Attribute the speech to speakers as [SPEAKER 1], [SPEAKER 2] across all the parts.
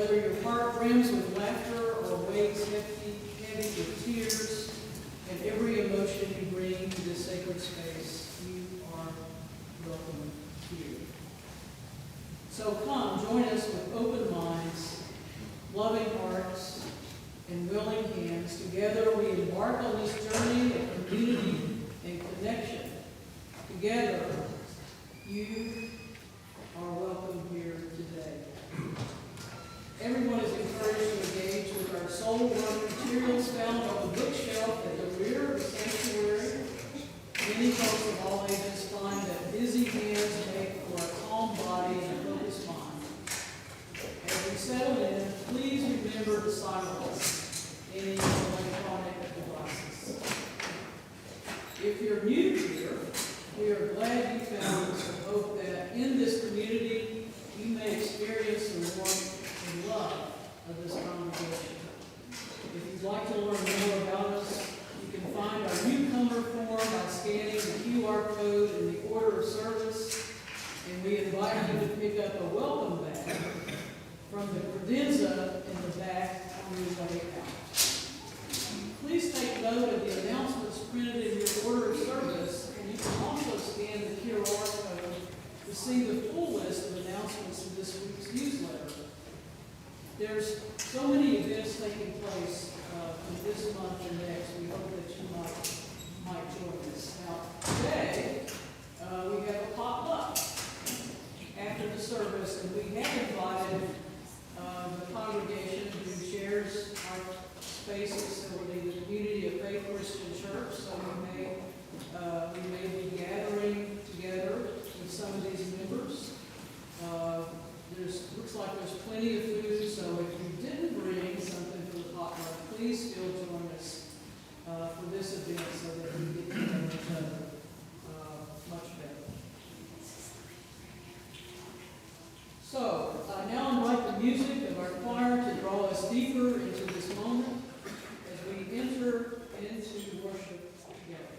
[SPEAKER 1] Whether your heart brims with laughter or weighs heavy with tears, and every emotion you bring to this sacred space, you are welcome here. So come, join us with open minds, loving hearts, and willing hands. Together we embark on this journey of community and connection. Together, you are welcome here today. Everyone is encouraged to engage with our soul work materials found on the bookshelf at the rear of the sanctuary. Many folks of all ages find that busy hands make for a calm body and a focused mind. As we settle in, please remember to silence any electronic devices. If you're new here, we are glad you found us and hope that in this community you may experience the warmth and love of this congregation. If you'd like to learn more about us, you can find our newcomer form by scanning the QR code in the order of service, and we invite you to pick up a welcome bag from the credenza in the back on your way out. Please take note of the announcements printed in your order of service, and you can also scan the QR code to see the full list of announcements in this week's newsletter. There's so many events taking place in this month and next. We hope that you might join us. Now, today, we have a potluck after the service, and we have invited the congregation who shares our space facility, the Community of Faith Christian Church. So we may be gathering together with some of these members. Looks like there's plenty of food, so if you didn't bring something for the potluck, please still join us for this event so that we get to know each other much better. So, I now invite the music of our choir to draw us deeper into this moment as we enter into worship together.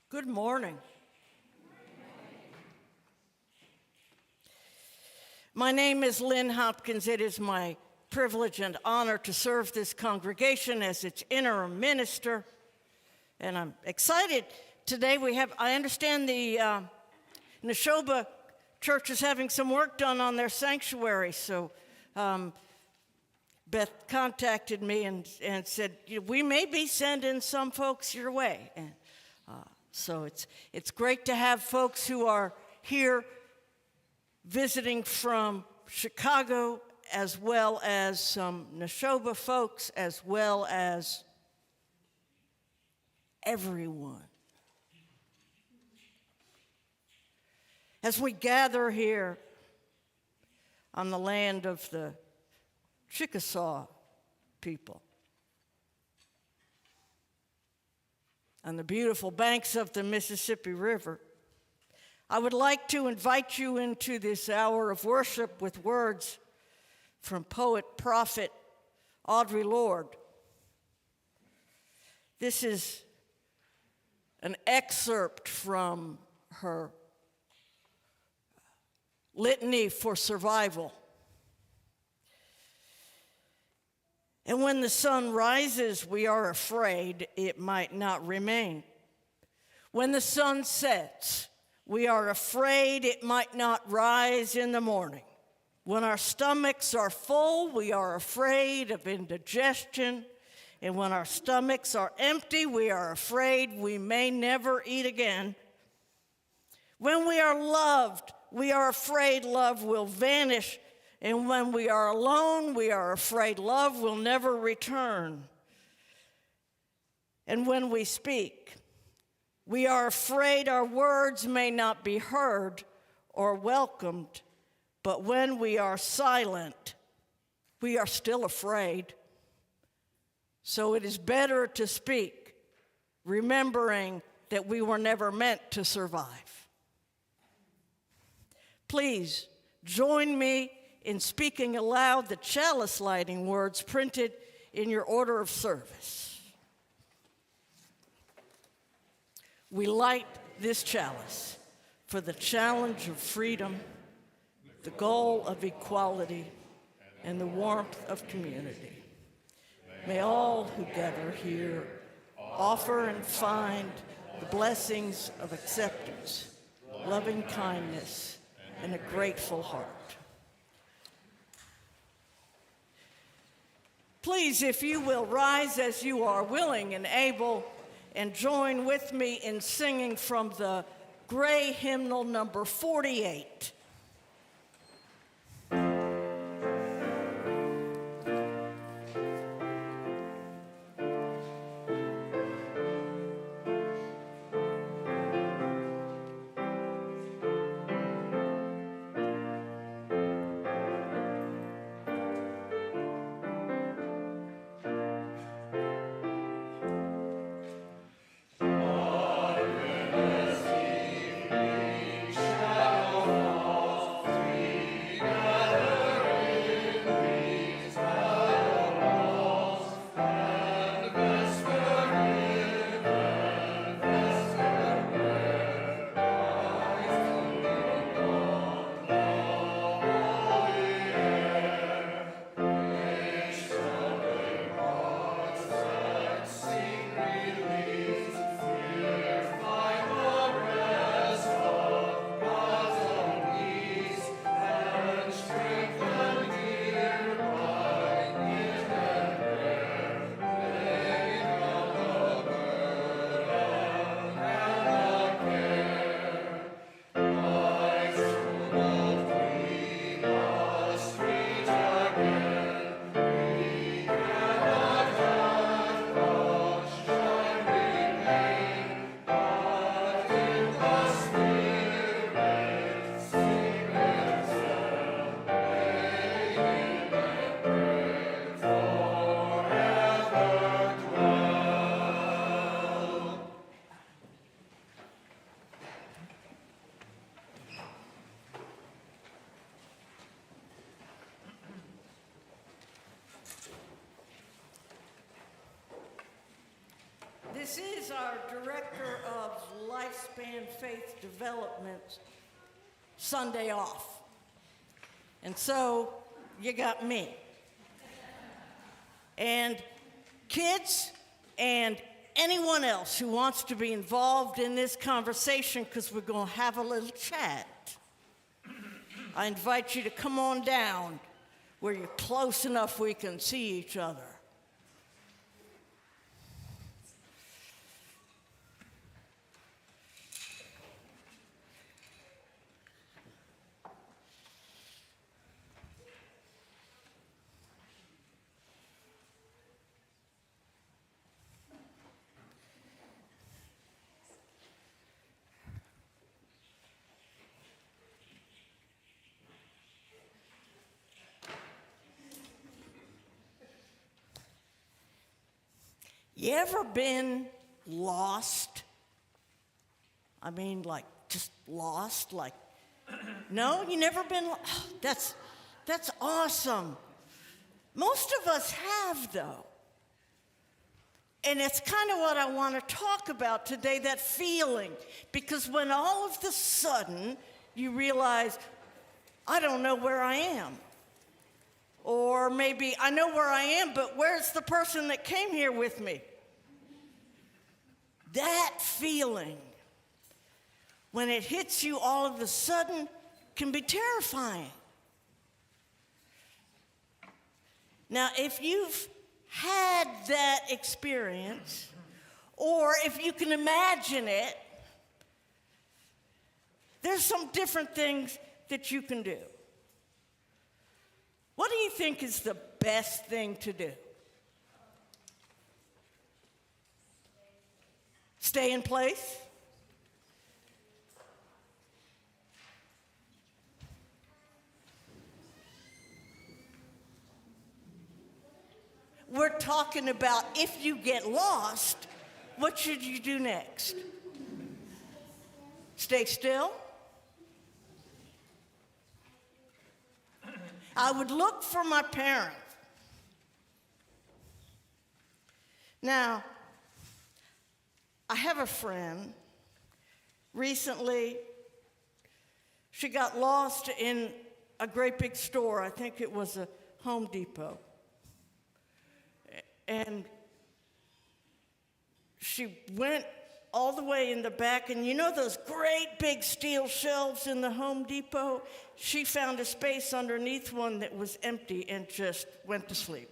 [SPEAKER 1] Good morning. My name is Lynn Hopkins. It is my privilege and honor to serve this congregation as its interim minister. And I'm excited. Today I understand the Neshoba Church is having some work done on their sanctuary. So Beth contacted me and said, we may be sending some folks your way. And so it's great to have folks who are here visiting from Chicago, as well as some Neshoba folks, as well as everyone. As we gather here on the land of the Chickasaw people, on the beautiful banks of the Mississippi River, I would like to invite you into this hour of worship with words from poet, prophet Audre Lorde. This is an excerpt from her litany for survival.
[SPEAKER 2] And when the sun rises, we are afraid it might not remain. When the sun sets, we are afraid it might not rise in the morning. When our stomachs are full, we are afraid of indigestion. And when our stomachs are empty, we are afraid we may never eat again. When we are loved, we are afraid love will vanish. And when we are alone, we are afraid love will never return. And when we speak, we are afraid our words may not be heard or welcomed. But when we are silent, we are still afraid. So it is better to speak, remembering that we were never meant to survive. Please join me in speaking aloud the chalice lighting words printed in your order of service. We light this chalice for the challenge of freedom, the goal of equality, and the warmth of community. May all who gather here offer and find the blessings of acceptance, loving kindness, and a grateful heart. Please, if you will, rise as you are willing and able, and join with me in singing from the gray hymnal number 48. This is our Director of Lifespan Faith Development Sunday off. And so you got me. And kids and anyone else who wants to be involved in this conversation, because we're going to have a little chat, I invite you to come on down where you're close enough we can see each other. You ever been lost? I mean, like, just lost? Like, no, you never been lost? That's awesome. Most of us have, though. And it's kind of what I want to talk about today, that feeling. Because when all of a sudden you realize, I don't know where I am. Or Or maybe, I know where I am, but where's the person that came here with me? That feeling, when it hits you all of a sudden, can be terrifying. Now, if you've had that experience, or if you can imagine it, there's some different things that you can do. What do you think is the best thing to do? Stay in place? We're talking about if you get lost, what should you do next? Stay still? I would look for my parents. Now, I have a friend. Recently, she got lost in a great big store. I think it was a Home Depot. And she went all the way in the back, and you know those great big steel shelves in the Home Depot? She found a space underneath one that was empty and just went to sleep.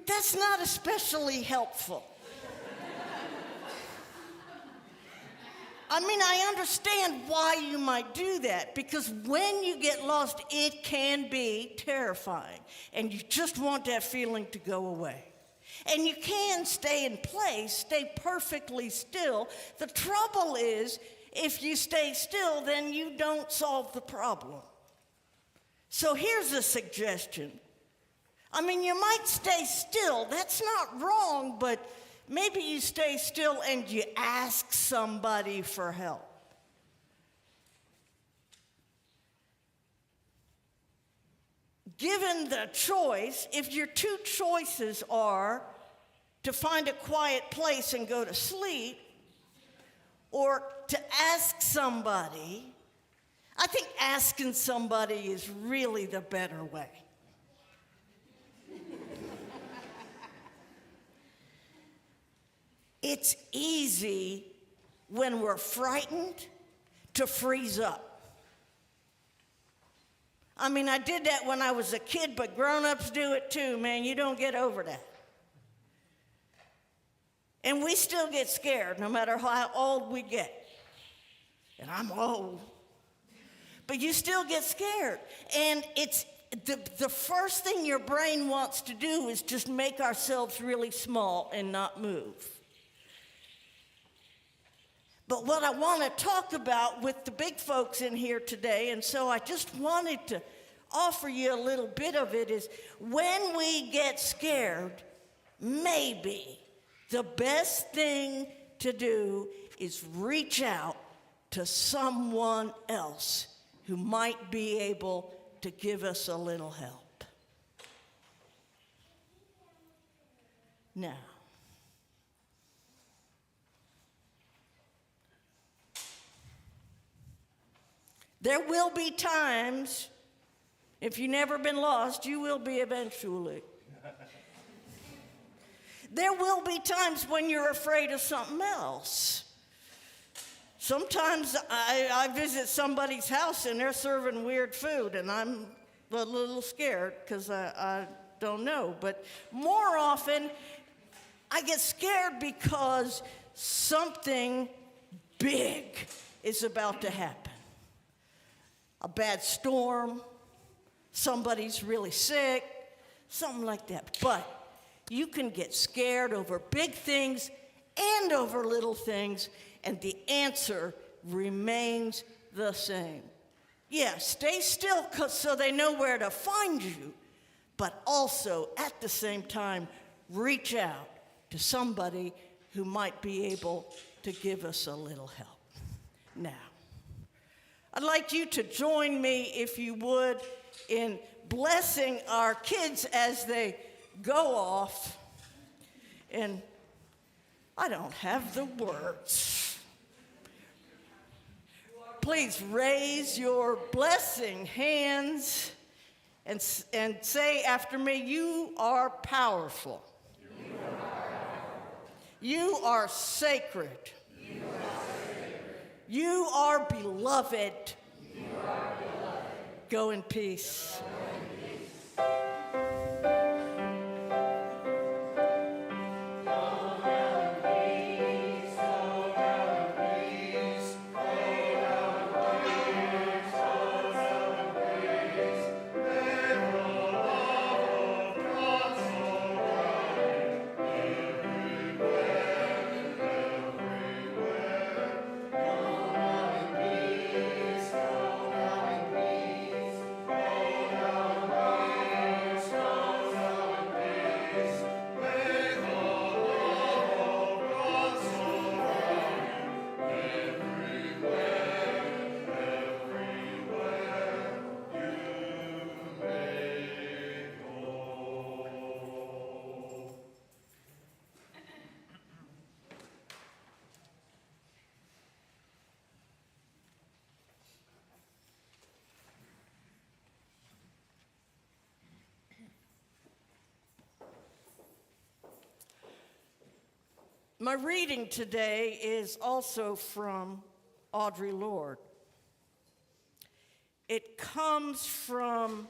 [SPEAKER 2] That's not especially helpful. I mean, I understand why you might do that, because when you get lost, it can be terrifying, and you just want that feeling to go away. And you can stay in place, stay perfectly still. The trouble is, if you stay still, then you don't solve the problem. So here's a suggestion. I mean, you might stay still, that's not wrong, but maybe you stay still and you ask somebody for help. Given the choice, if your two choices are to find a quiet place and go to sleep, or to ask somebody, I think asking somebody is really the better way. It's easy when we're frightened to freeze up. I mean, I did that when I was a kid, but grown-ups do it too, man. You don't get over that. And we still get scared no matter how old we get. And I'm old. But you still get scared. And it's the first thing your brain wants to do is just make ourselves really small and not move. But what I want to talk about with the big folks in here today, and so I just wanted to offer you a little bit of it, is when we get scared, maybe the best thing to do is reach out to someone else who might be able to give us a little help. Now, there will be times, if you've never been lost, you will be eventually. There will be times when you're afraid of something else. Sometimes I visit somebody's house and they're serving weird food, and I'm a little scared because I don't know. But more often, I get scared because something big is about to happen. A bad storm, somebody's really sick, something like that. But you can get scared over big things and over little things, and the answer remains the same. Yeah, stay still so they know where to find you, but also at the same time, reach out to somebody who might be able to give us a little help. Now, I'd like you to join me, if you would, in blessing our kids as they go off. And I don't have the words. Please raise your blessing hands and say after me, you are powerful. You are sacred. You are beloved. Go in peace. My reading today is also from Audre Lorde. It comes from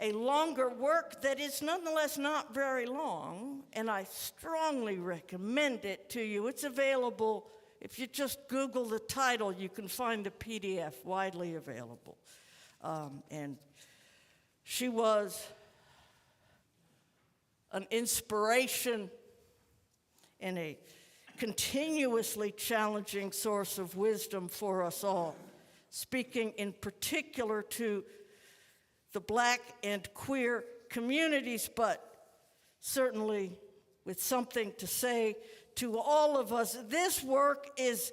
[SPEAKER 2] a longer work that is nonetheless not very long, and I strongly recommend it to you. It's available. If you just Google the title, you can find the PDF widely available. And she was an inspiration and a continuously challenging source of wisdom for us all, speaking in particular to the Black and queer communities, but certainly with something to say to all of us. This work is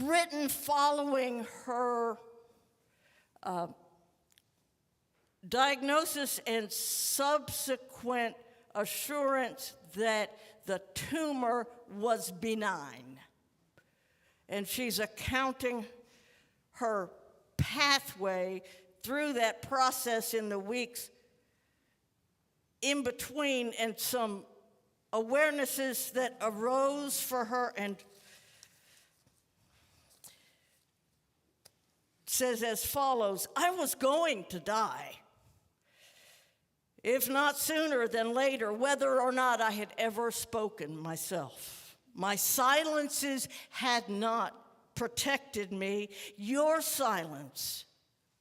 [SPEAKER 2] written following her diagnosis and subsequent assurance that the tumor was benign. And she's accounting her pathway through that process in the weeks in between, and some awarenesses that arose for her, and says as follows: I was going to die, if not sooner than later, whether or not I had ever spoken myself. My silences had not protected me. Your silence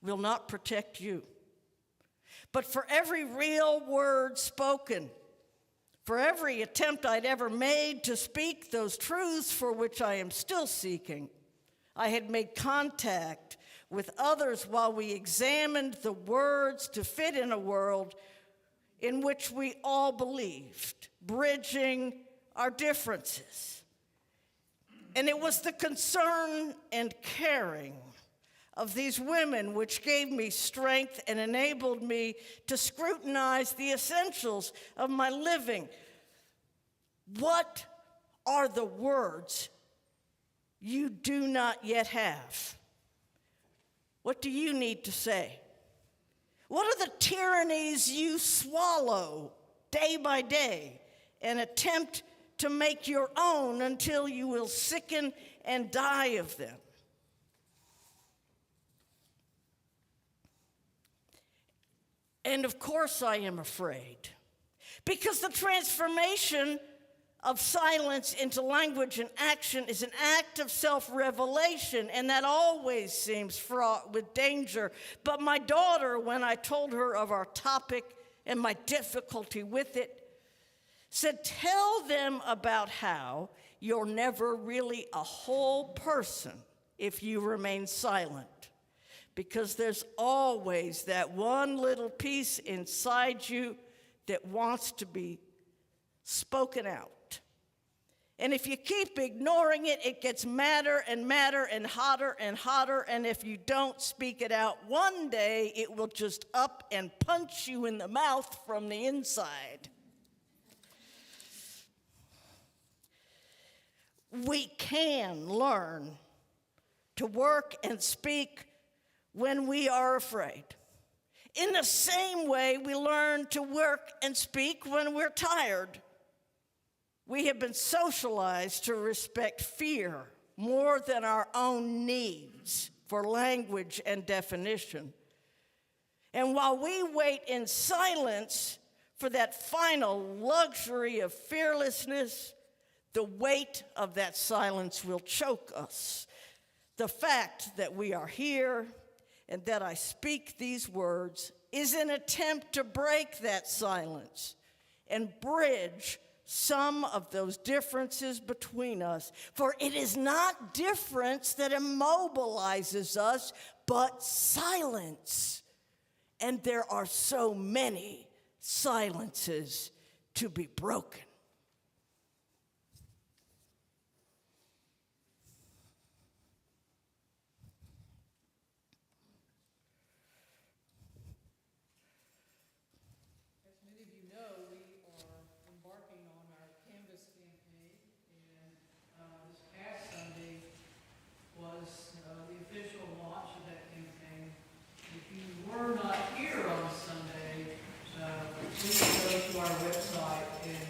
[SPEAKER 2] will not protect you. But for every real word spoken, for every attempt I'd ever made to speak those truths for which I am still seeking, I had made contact with others while we examined the words to fit in a world in which we all believed, bridging our differences. And it was the concern and caring of these women which gave me strength and enabled me to scrutinize the essentials of my living. What are the words you do not yet have? What do you need to say? What are the tyrannies you swallow day by day and attempt to make your own until you will sicken and die of them? And of course I am afraid, because the transformation of silence into language and action is an act of self-revelation, and that always seems fraught with danger. But my daughter, when I told her of our topic and my difficulty with it, said, tell them about how you're never really a whole person if you remain silent, because there's always that one little piece inside you that wants to be spoken out. And if you keep ignoring it, it gets madder and madder and hotter, and if you don't speak it out, one day it will just up and punch you in the mouth from the inside. We can learn to work and speak when we are afraid. In the same way, we learn to work and speak when we're tired. We have been socialized to respect fear more than our own needs for language and definition. And while we wait in silence for that final luxury of fearlessness, the weight of that silence will choke us. The fact that we are here and that I speak these words is an attempt to break that silence and bridge some of those differences between us. For it is not difference that immobilizes us, but silence. And there are so many silences to be broken.
[SPEAKER 1] As many of you know, we are embarking on our Canvas campaign, and this past Sunday was the official launch of that campaign. If you were not here on Sunday, please go to our website and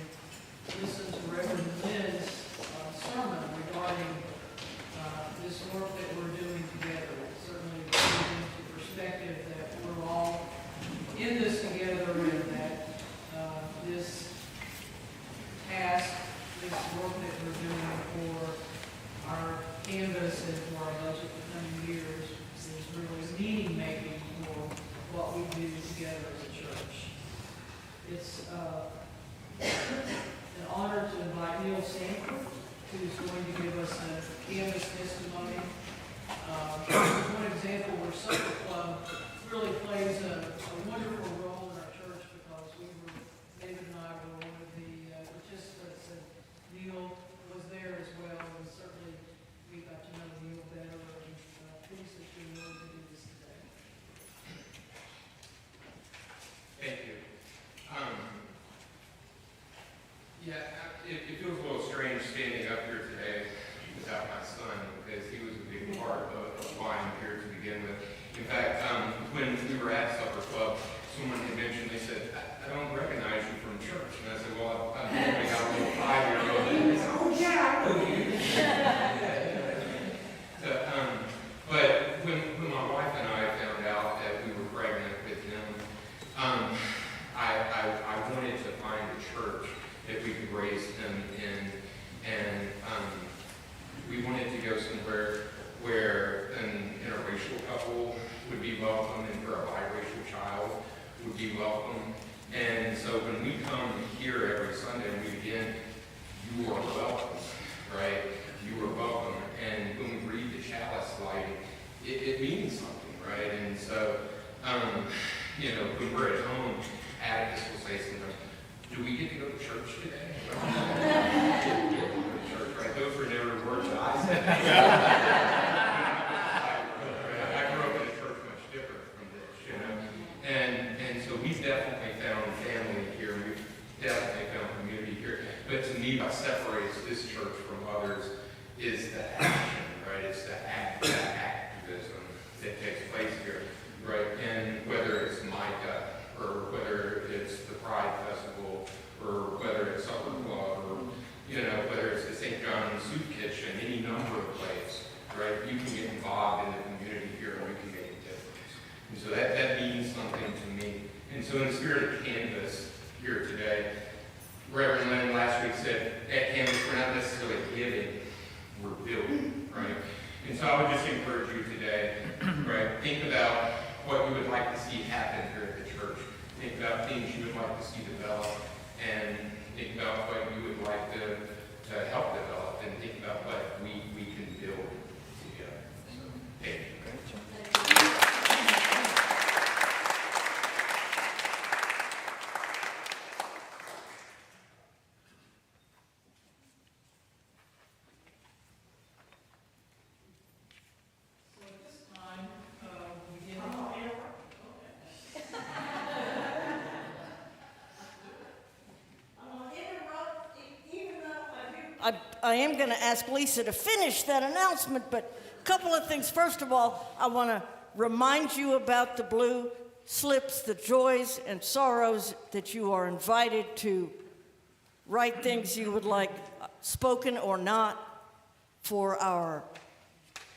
[SPEAKER 1] listen to Reverend Lynn's sermon regarding this work that we're doing together. It certainly brings into perspective that we're all in this together, and that this task, this work that we're doing for our canvas and for our budget for coming years is really meaning-making for what we do together as a church. It's an honor to invite Neil Sanford, who's going to give us a canvas testimony. One example where Supper Club really plays a wonderful role in our church, because David and I were one of the participants, and Neil was there as well, and certainly we got to know Neil better, and pleased that you're willing to do this today.
[SPEAKER 3] Thank you. It feels a little strange standing up here today without my son, because he was a big part of why I'm here to begin with. In fact, when we were at Supper Club, someone had mentioned, they said, I don't recognize you from church. And I said, well, I've only got a little 5-year-old. And they said, oh yeah, I know you. But when my wife and I found out that we were pregnant with him, I wanted to find a church that we could raise him in, and we wanted to go somewhere where an interracial couple would be welcome, and where a biracial child would be welcome. And so when we come here every Sunday and we begin, you are welcome, right? You are welcome. And when we read the chalice lighting, it means something, right? And so, when we're at home, Atticus will say sometimes, do we get to go to church today? Get to go to church, right? Those were never words that I said. I grew up in a church much different from this, And so we've definitely found family here. We've definitely found community here. But to me, what separates this church from others is the action, right? It's the activism that takes place here, right? And whether it's Micah, or whether it's the Pride Festival, or whether it's Supper Club, or whether it's the St. John's Soup Kitchen, any number of places, right? You can get involved in the community here, and we can make a difference. And so that means something to me. And so in the spirit of Canvas here today, Reverend Lynn last week said, at Canvas, we're not necessarily giving, we're building, right? And so I would just encourage you today, right? Think about what you would like to see happen here at the church. Think about things you would like to see develop, and think about what you would like to help develop, and think about what we can build together. So, thank you.
[SPEAKER 2] I am going to ask Lisa to finish that announcement, but a couple of things. First of all, I want to remind you about the blue slips, the joys and sorrows that you are invited to write things you would like spoken or not for our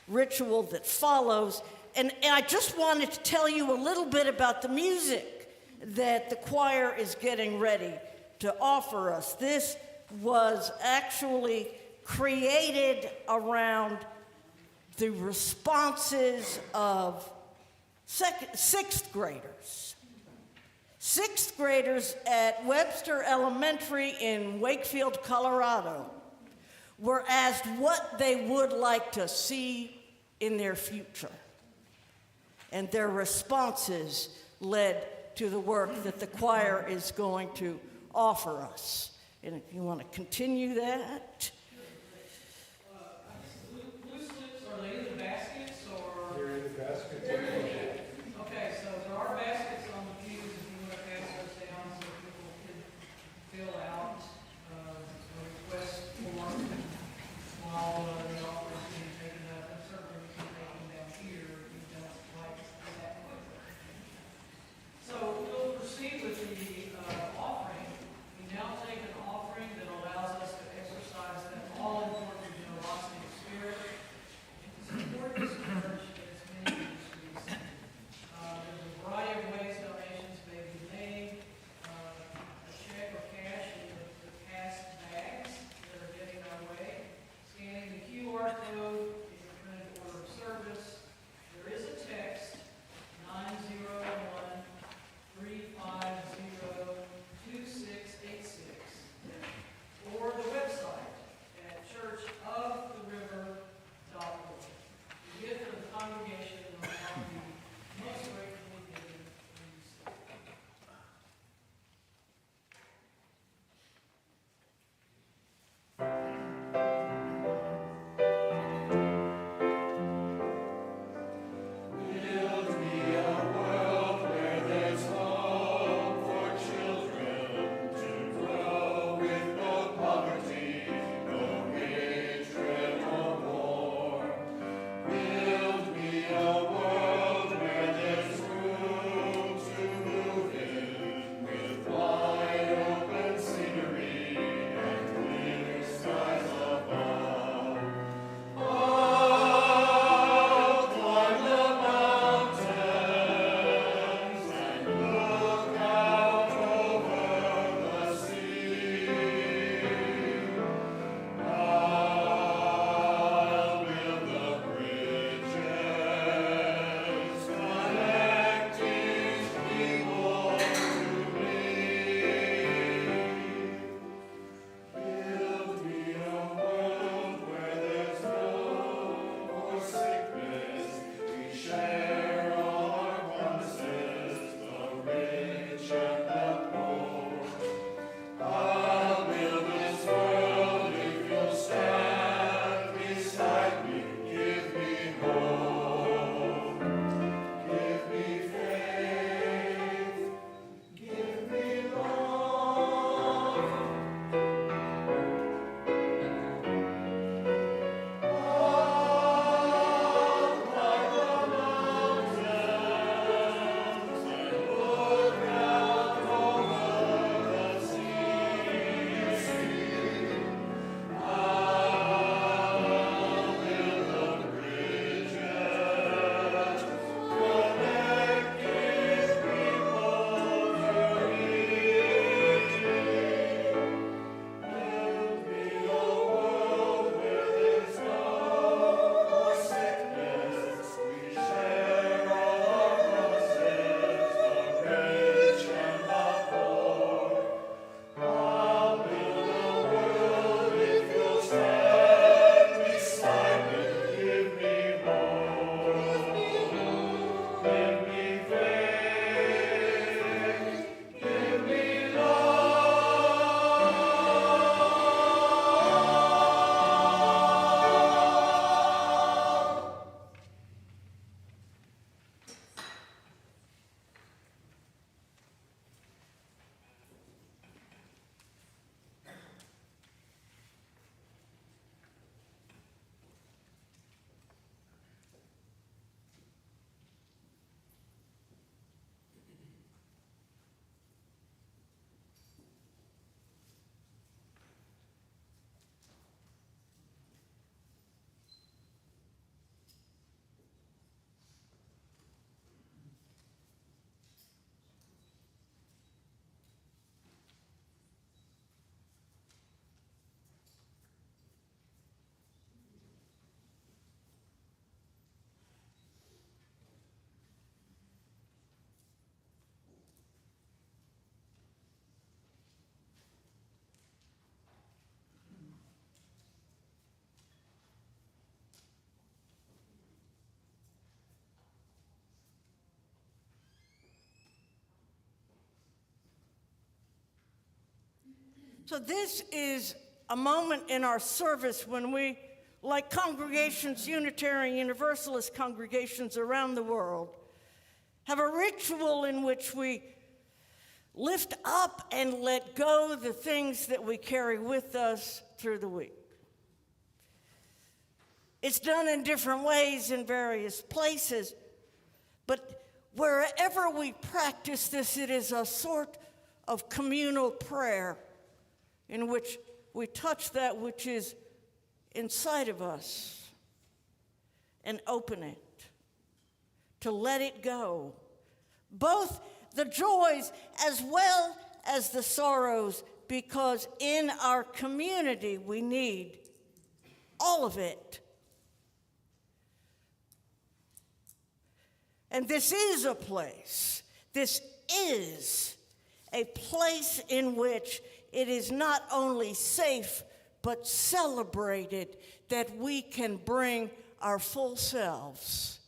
[SPEAKER 2] ritual that follows. And I just wanted to tell you a little bit about the music that the choir is getting ready to offer us. This was actually created around the responses of sixth graders. Sixth graders at Webster Elementary in Wakefield, Colorado, were asked what they would like to see in their future. And their responses led to the work that the choir is going to offer us. And if you want to continue that.
[SPEAKER 1] Blue slips, are they in the baskets or?
[SPEAKER 4] They're in the basket.
[SPEAKER 1] Okay, so there are baskets on the pews if you want to pass those down so people can fill out a request form while the offering is being taken up. And certainly we can take them down here if you don't like that quickly. So we'll proceed with the offering. We now take an offering that allows us to exercise
[SPEAKER 2] So this is a moment in our service when we, like congregations, Unitarian Universalist congregations around the world, have a ritual in which we lift up and let go the things that we carry with us through the week. It's done in different ways in various places, but wherever we practice this, it is a sort of communal prayer in which we touch that which is inside of us and open it, to let it go. Both the joys as well as the sorrows, because in our community we need all of it. And this is a place in which it is not only safe, but celebrated that we can bring our full selves,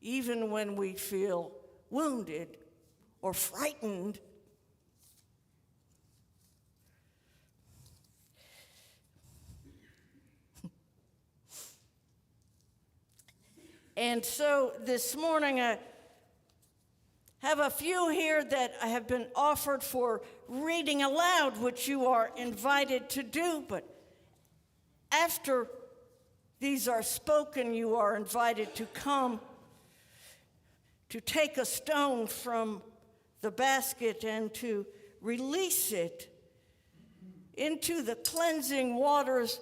[SPEAKER 2] even when we feel wounded or frightened. And so this morning I have a few here that have been offered for reading aloud, which you are invited to do, but after these are spoken, you are invited to come to take a stone from the basket and to release it into the cleansing waters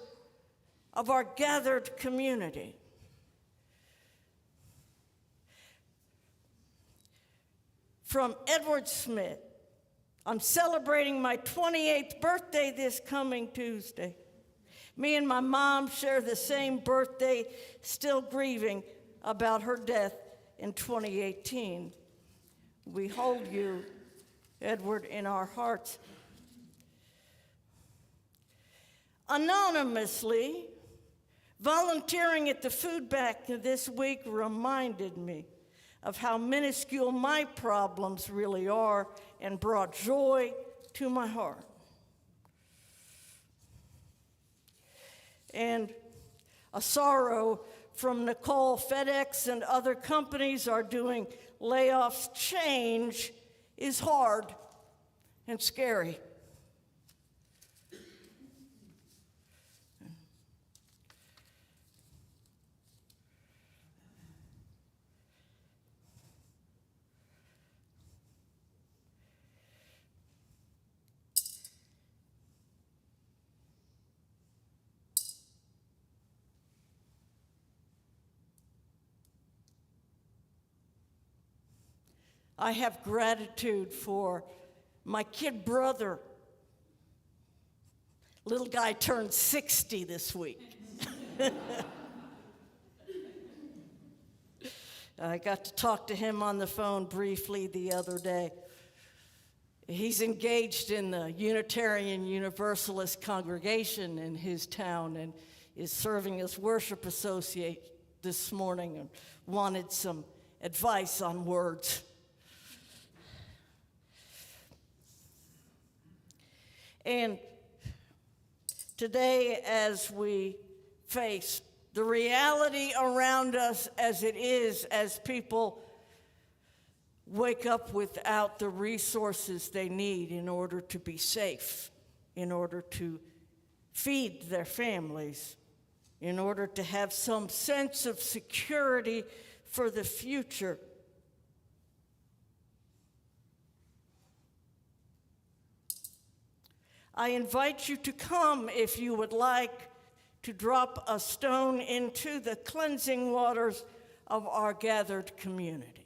[SPEAKER 2] of our gathered community. From Edward Smith, I'm celebrating my 28th birthday this coming Tuesday. Me and my mom share the same birthday, still grieving about her death in 2018. We hold you, Edward, in our hearts. Anonymously, volunteering at the food bank this week reminded me of how minuscule my problems really are and brought joy to my heart. And a sorrow from Nicole. FedEx and other companies are doing layoffs. Change is hard and scary. I have gratitude for my kid brother. Little guy turned 60 this week. I got to talk to him on the phone briefly the other day. He's engaged in the Unitarian Universalist congregation in his town and is serving as worship associate this morning and wanted some advice on words. And today, as we face the reality around us as it is, as people wake up without the resources they need in order to be safe, in order to feed their families, in order to have some sense of security for the future. I invite you to come if you would like to drop a stone into the cleansing waters of our gathered community.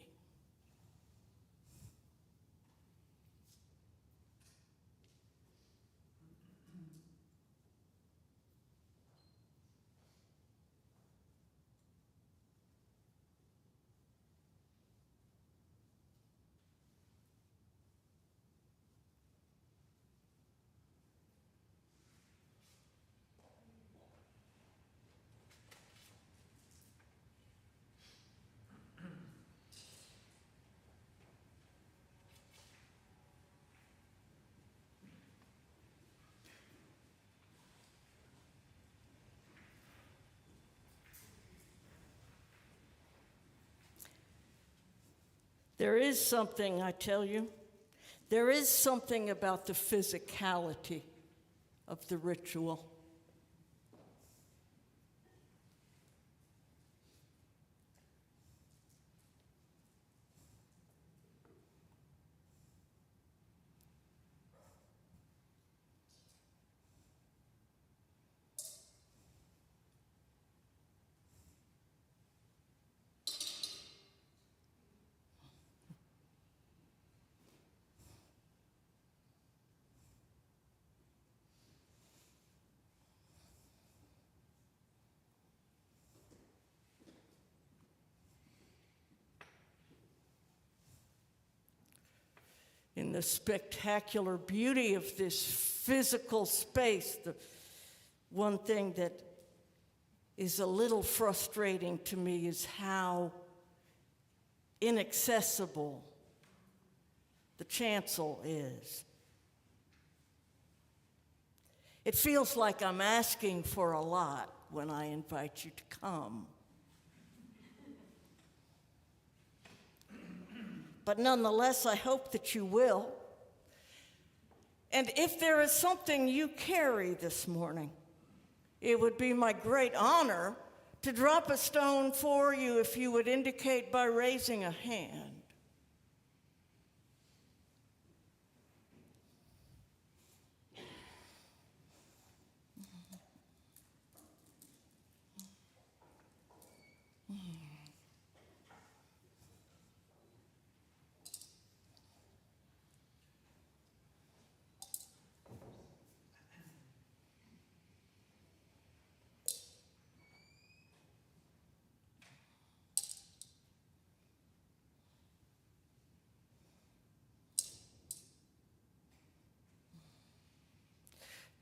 [SPEAKER 2] There is something, I tell you, there is something about the physicality of the ritual. In the spectacular beauty of this physical space, the one thing that is a little frustrating to me is how inaccessible the chancel is. It feels like I'm asking for a lot when I invite you to come. But nonetheless, I hope that you will. And if there is something you carry this morning, it would be my great honor to drop a stone for you if you would indicate by raising a hand.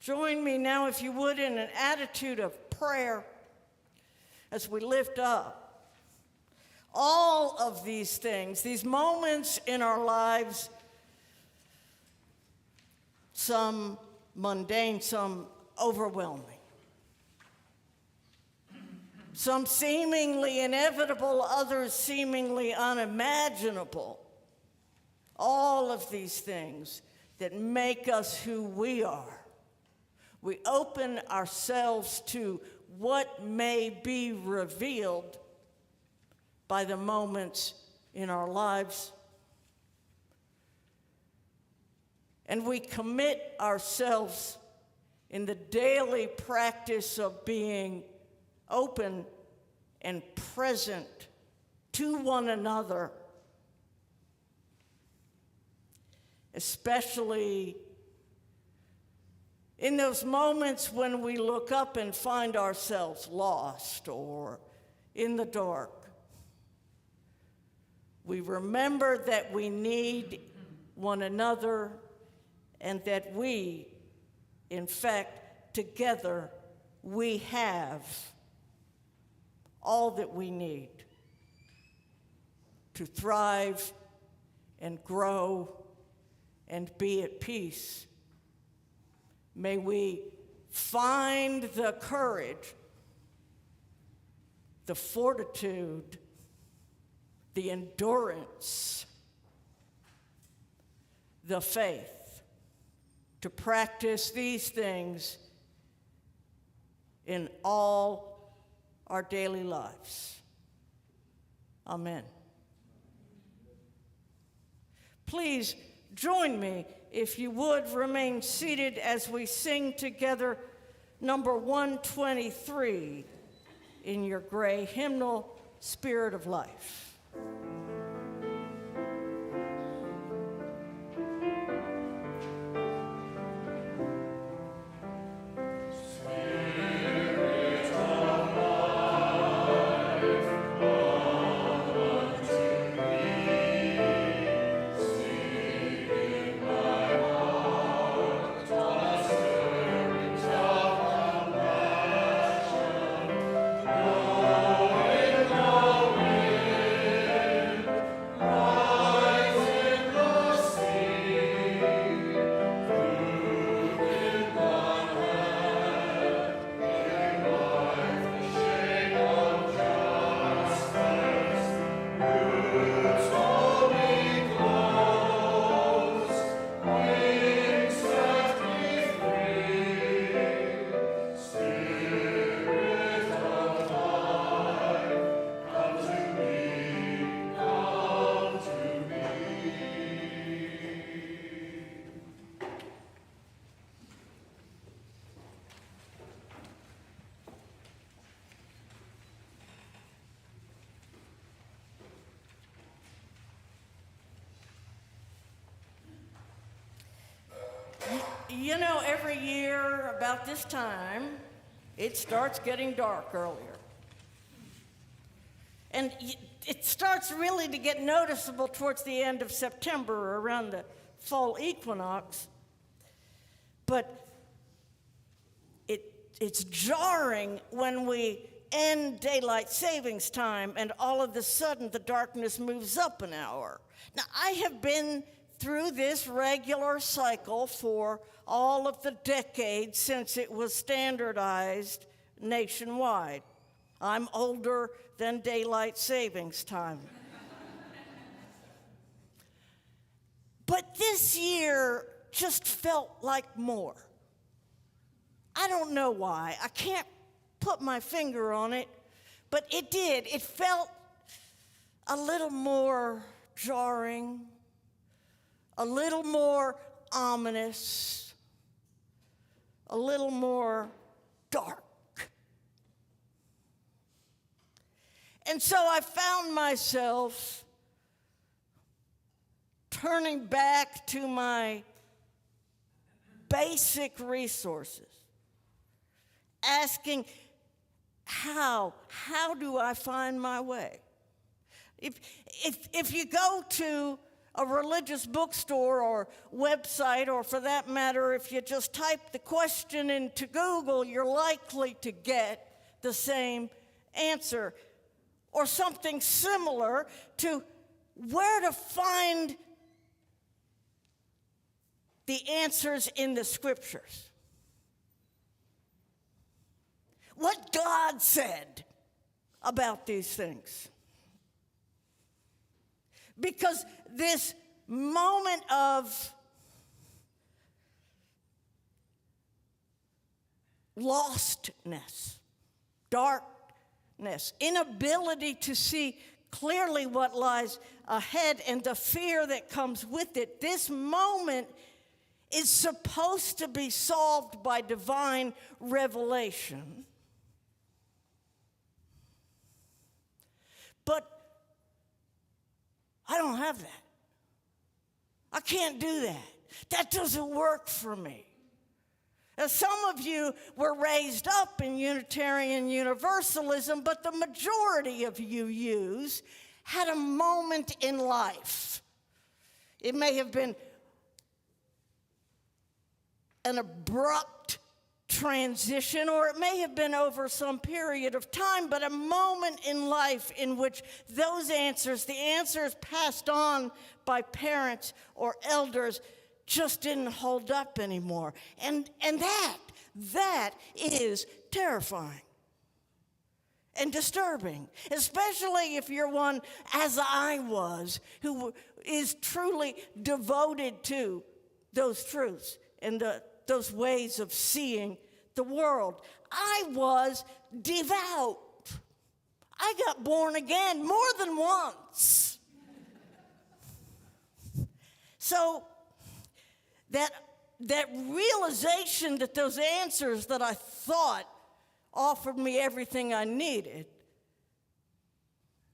[SPEAKER 2] Join me now, if you would, in an attitude of prayer as we lift up all of these things, these moments in our lives, some mundane, some overwhelming, some seemingly inevitable, others seemingly unimaginable. All of these things that make us who we are. We open ourselves to what may be revealed by the moments in our lives. And we commit ourselves in the daily practice of being open and present to one another, especially in those moments when we look up and find ourselves lost or in the dark. We remember that we need one another and that we, in fact, together, we have all that we need to thrive and grow and be at peace. May we find the courage, the fortitude, the endurance, the faith to practice these things in all our daily lives. Amen. Please join me, if you would, remain seated as we sing together number 123 in your gray hymnal, Spirit of Life. You know, every year about this time, it starts getting dark earlier. And it starts really to get noticeable towards the end of September, around the fall equinox. But it's jarring when we end daylight savings time and all of a sudden the darkness moves up an hour. Now, I have been through this regular cycle for all of the decades since it was standardized nationwide. I'm older than daylight savings time. But this year just felt like more. I don't know why. I can't put my finger on it, but it did. It felt a little more jarring, a little more ominous, a little more dark. And so I found myself turning back to my basic resources, asking, how do I find my way? If you go to a religious bookstore or website, or for that matter, if you just type the question into Google, you're likely to get the same answer or something similar to where to find the answers in the scriptures. What God said about these things. Because this moment of lostness, darkness, inability to see clearly what lies ahead, and the fear that comes with it, this moment is supposed to be solved by divine revelation. But I don't have that. I can't do that. That doesn't work for me. Now, some of you were raised up in Unitarian Universalism, but the majority of you had a moment in life. It may have been an abrupt transition, or it may have been over some period of time, but a moment in life in which those answers, the answers passed on by parents or elders, just didn't hold up anymore. And that is terrifying and disturbing, especially if you're one, as I was, who is truly devoted to those truths and those ways of seeing the world. I was devout. I got born again more than once. So that realization that those answers that I thought offered me everything I needed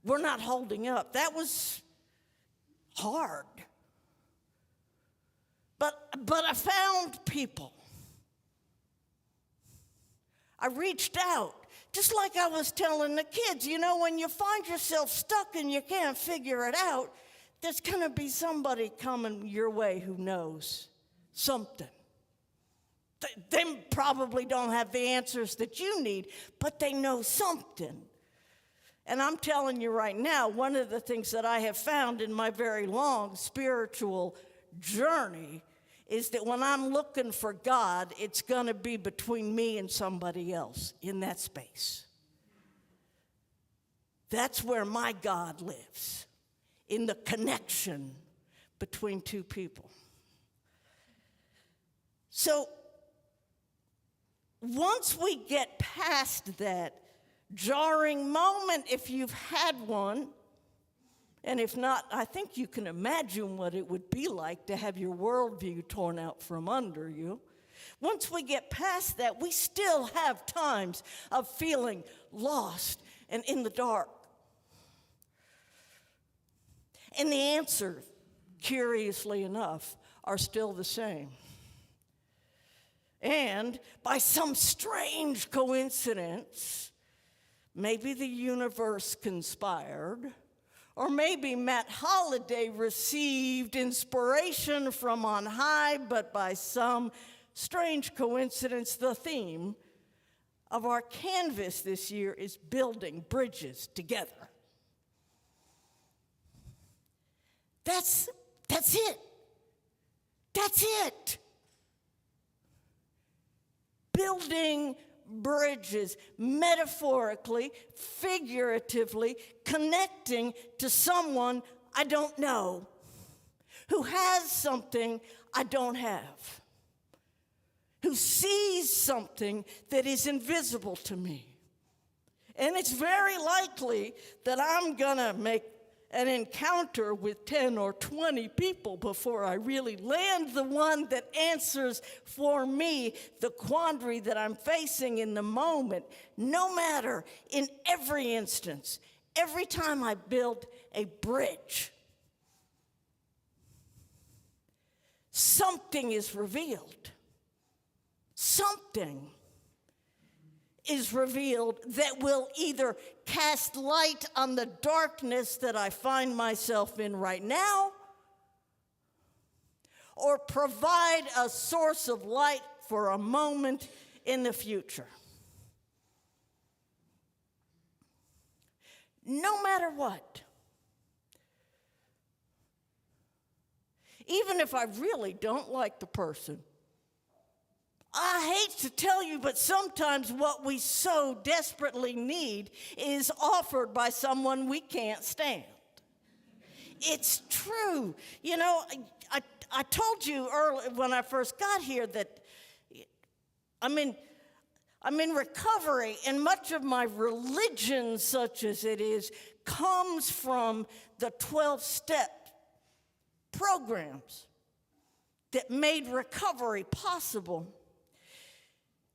[SPEAKER 2] were not holding up. That was hard. But I found people. I reached out, just like I was telling the kids, you know, when you find yourself stuck and you can't figure it out, there's going to be somebody coming your way who knows something. They probably don't have the answers that you need, but they know something. And I'm telling you right now, one of the things that I have found in my very long spiritual journey is that when I'm looking for God, it's going to be between me and somebody else in that space. That's where my God lives, in the connection between two people. So once we get past that jarring moment, if you've had one, and if not, I think you can imagine what it would be like to have your worldview torn out from under you. Once we get past that, we still have times of feeling lost and in the dark. And the answers, curiously enough, are still the same. And by some strange coincidence, maybe the universe conspired, or maybe Matt Holliday received inspiration from on high, but by some strange coincidence, the theme of our canvas this year is building bridges together. That's it. That's it. Building bridges, metaphorically, figuratively, connecting to someone I don't know, who has something I don't have, who sees something that is invisible to me. And it's very likely that I'm gonna make an encounter with 10 or 20 people before I really land the one that answers for me the quandary that I'm facing in the moment. No matter, in every instance, every time I build a bridge, something is revealed. Something is revealed that will either cast light on the darkness that I find myself in right now, or provide a source of light for a moment in the future. No matter what, even if I really don't like the person, I hate to tell you, but sometimes what we so desperately need is offered by someone we can't stand. It's true. You know, I told you early when I first got here that I'm in recovery, and much of my religion, such as it is, comes from the 12-step programs that made recovery possible.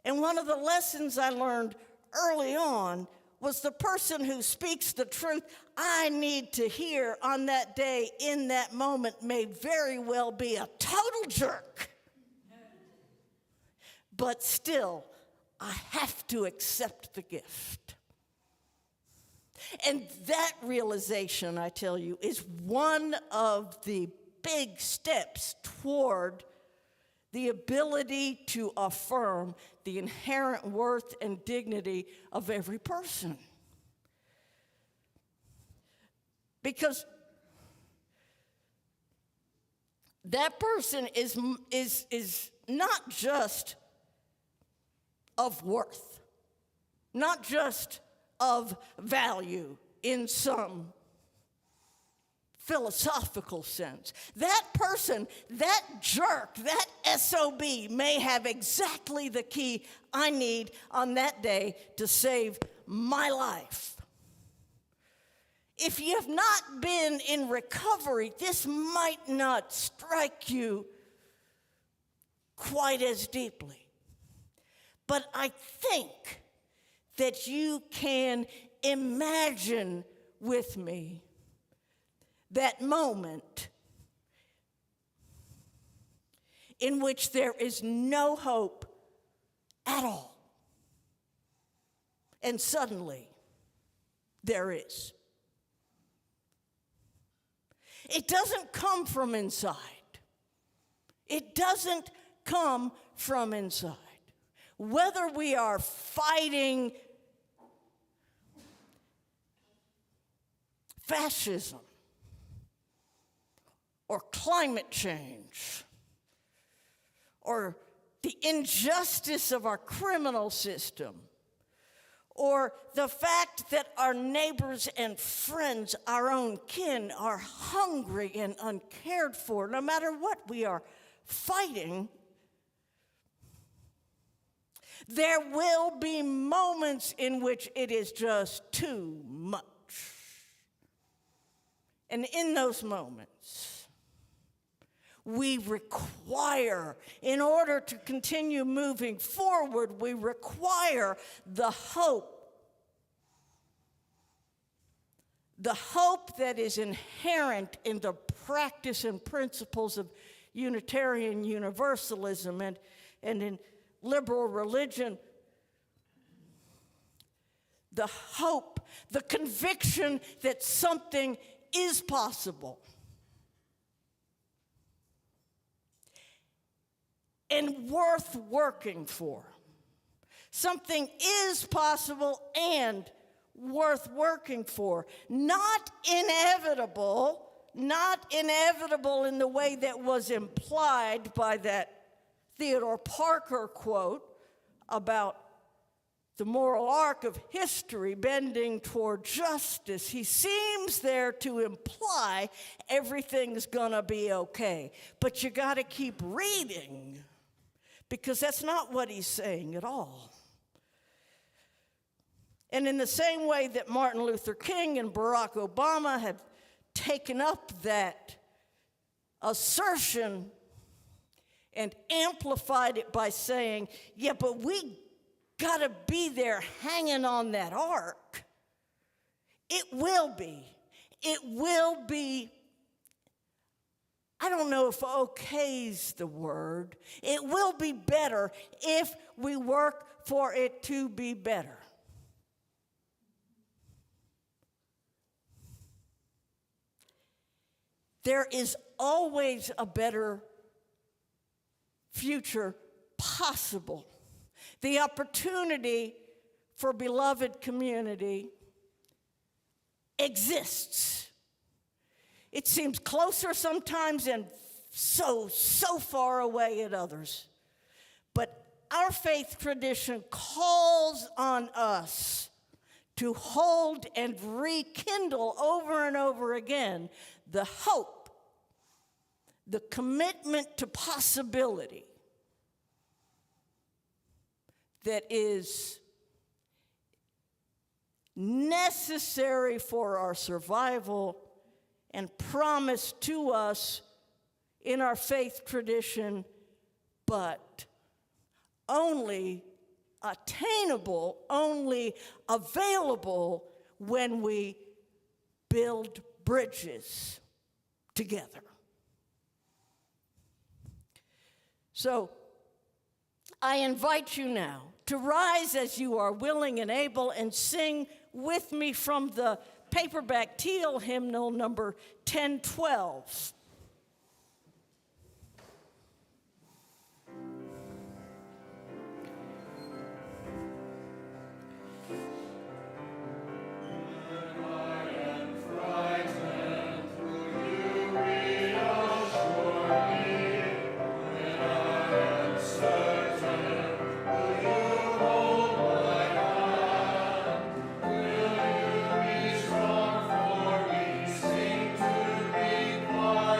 [SPEAKER 2] And one of the lessons I learned early on was the person who speaks the truth I need to hear on that day, in that moment, may very well be a total jerk. But still, I have to accept the gift. And that realization, I tell you, is one of the big steps toward the ability to affirm the inherent worth and dignity of every person. Because that person is not just of worth, not just of value in some philosophical sense. That person, that jerk, that SOB may have exactly the key I need on that day to save my life. If you have not been in recovery, this might not strike you quite as deeply. But I think that you can imagine with me that moment in which there is no hope at all. And suddenly, there is. It doesn't come from inside. It doesn't come from inside. Whether we are fighting fascism, or climate change, or the injustice of our criminal system, or the fact that our neighbors and friends, our own kin, are hungry and uncared for, no matter what we are fighting, there will be moments in which it is just too much. And in those moments, we require, in order to continue moving forward, we require the hope. The hope that is inherent in the practice and principles of Unitarian Universalism and in liberal religion, the hope, the conviction that something is possible. And worth working for. Something is possible and worth working for. Not inevitable in the way that was implied by that Theodore Parker quote about the moral arc of history bending toward justice. He seems there to imply everything's gonna be okay. But you gotta keep reading, because that's not what he's saying at all. And in the same way that Martin Luther King and Barack Obama have taken up that assertion and amplified it by saying, yeah, but we gotta be there hanging on that ark. It will be, I don't know if okay's the word. It will be better if we work for it to be better. There is always a better future possible. The opportunity for beloved community exists. It seems closer sometimes and so far away at others. But our faith tradition calls on us to hold and rekindle over and over again the hope, the commitment to possibility that is necessary for our survival and promised to us in our faith tradition, but only attainable, only available when we build bridges together. So, I invite you now to rise as you are willing and able and sing with me from the paperback teal hymnal number 1012.
[SPEAKER 4] Strong for me, sing to me, choir.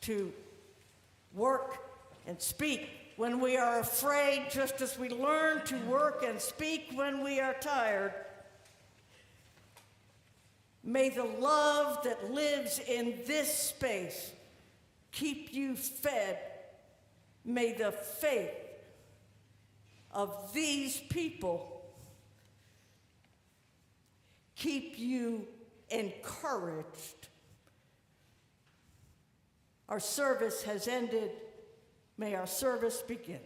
[SPEAKER 2] to work and speak when we are afraid, just as we learn to work and speak when we are tired. May the love that lives in this space keep you fed. May the faith of these people keep you encouraged. Our service has ended. May our service begin.